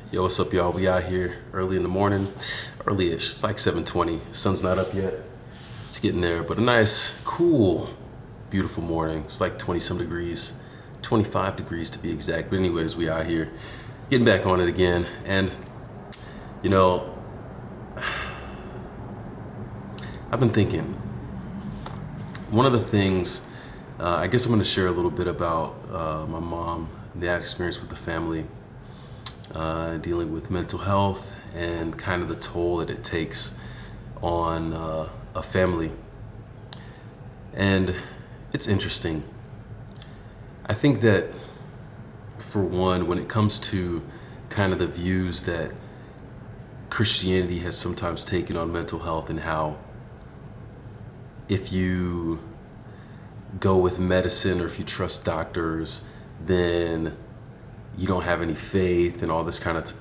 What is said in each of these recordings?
Yo, what's up, y'all? We out here early in the morning, early-ish. It's like 7:20. Sun's not up yet. It's getting there, but a nice, cool, beautiful morning. It's like 20 some degrees, 25 degrees to be exact. But anyways, we out here getting back on it again. And you know, I've been thinking. One of the things, I guess I'm going to share a little bit about my mom, that experience with the family. Dealing with mental health and kind of the toll that it takes on a family. And it's interesting. I think that, for one, when it comes to kind of the views that Christianity has sometimes taken on mental health, and how if you go with medicine or if you trust doctors, then you don't have any faith and all this kind of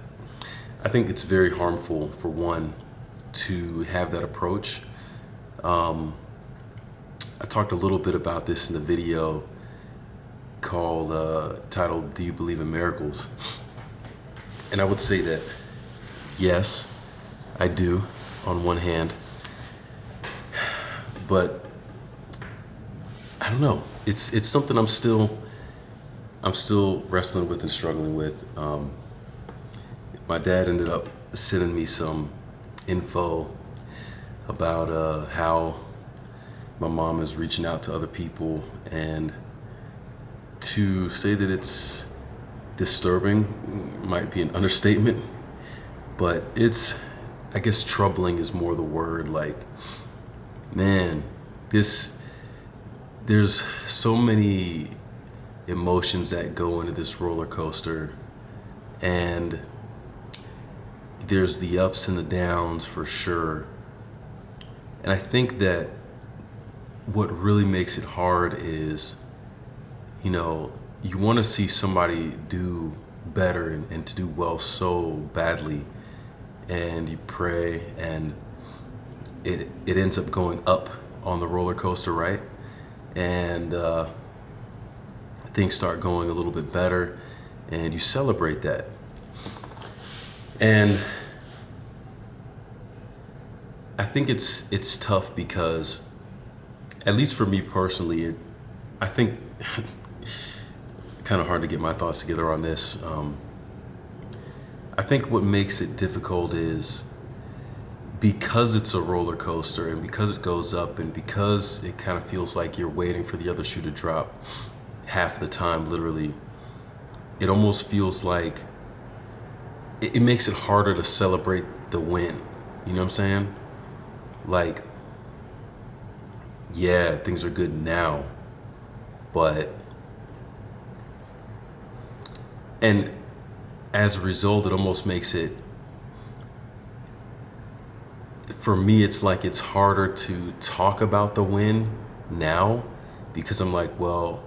I think it's very harmful, for one, to have that approach. I talked a little bit about this in the video titled "Do You Believe in Miracles?" And I would say that yes, I do, on one hand, but I don't know. It's something I'm still wrestling with and struggling with. My dad ended up sending me some info about how my mom is reaching out to other people, and to say that it's disturbing might be an understatement, but I guess troubling is more the word. Like, man, there's so many emotions that go into this roller coaster, and there's the ups and the downs for sure. And I think that what really makes it hard is, you want to see somebody do better and to do well so badly, and you pray, and it ends up going up on the roller coaster, right? And things start going a little bit better, and you celebrate that. And I think it's tough because, at least for me personally, I think kind of hard to get my thoughts together on this. I think what makes it difficult is because it's a roller coaster, and because it goes up, and because it kind of feels like you're waiting for the other shoe to drop half the time, literally, it almost feels like it makes it harder to celebrate the win. You know what I'm saying? Like, yeah, things are good now, but, and as a result, it almost makes it, for me, it's like it's harder to talk about the win now, because I'm like, well,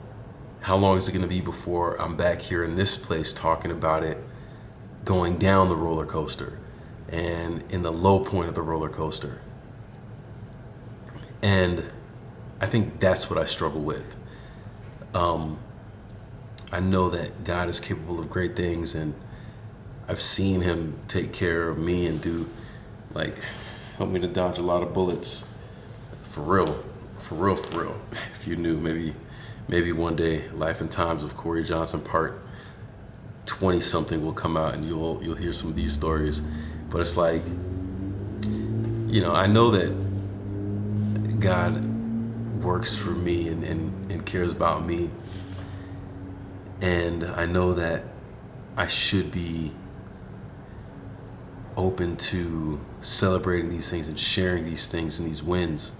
how long is it going to be before I'm back here in this place talking about it going down the roller coaster and in the low point of the roller coaster? And I think that's what I struggle with. I know that God is capable of great things, and I've seen him take care of me and help me to dodge a lot of bullets. For real. If you knew, maybe one day, Life and Times of Corey Johnson Part 20 something will come out, and you'll hear some of these stories. But it's like, I know that God works for me and cares about me, and I know that I should be open to celebrating these things and sharing these things and these wins.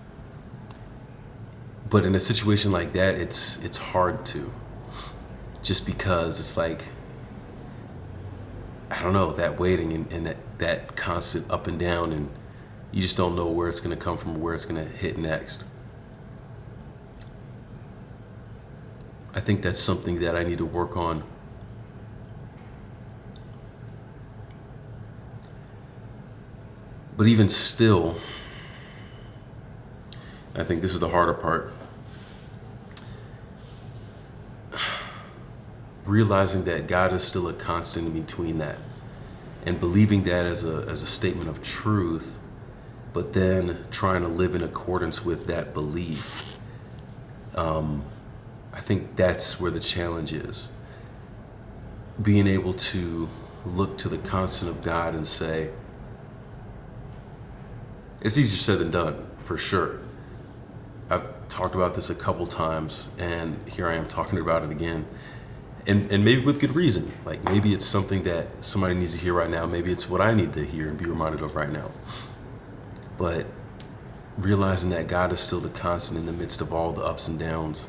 But in a situation like that, it's hard to, just because it's like, I don't know, that waiting and that constant up and down, and you just don't know where it's going to come from, where it's going to hit next. I think that's something that I need to work on. But even still, I think this is the harder part. Realizing that God is still a constant in between that. and believing that as a statement of truth, but then trying to live in accordance with that belief. I think that's where the challenge is. Being able to look to the constant of God and say, it's easier said than done, for sure. I've talked about this a couple times, and here I am talking about it again. And maybe with good reason. Like, maybe it's something that somebody needs to hear right now. Maybe it's what I need to hear and be reminded of right now. But realizing that God is still the constant in the midst of all the ups and downs,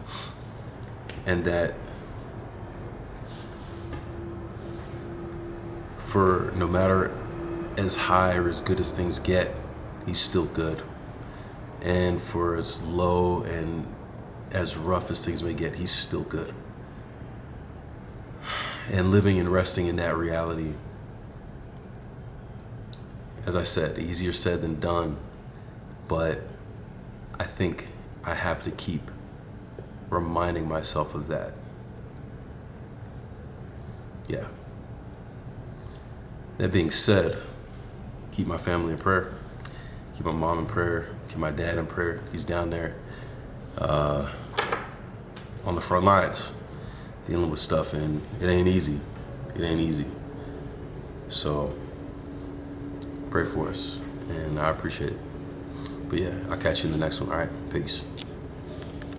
and that for no matter as high or as good as things get, he's still good. And for as low and as rough as things may get, he's still good. And living and resting in that reality, as I said, easier said than done, but I think I have to keep reminding myself of that. Yeah. That being said, keep my family in prayer. Keep my mom in prayer. Keep my dad in prayer. He's down there on the front lines dealing with stuff, and it ain't easy. It ain't easy. So pray for us, and I appreciate it. But yeah, I'll catch you in the next one. All right, peace.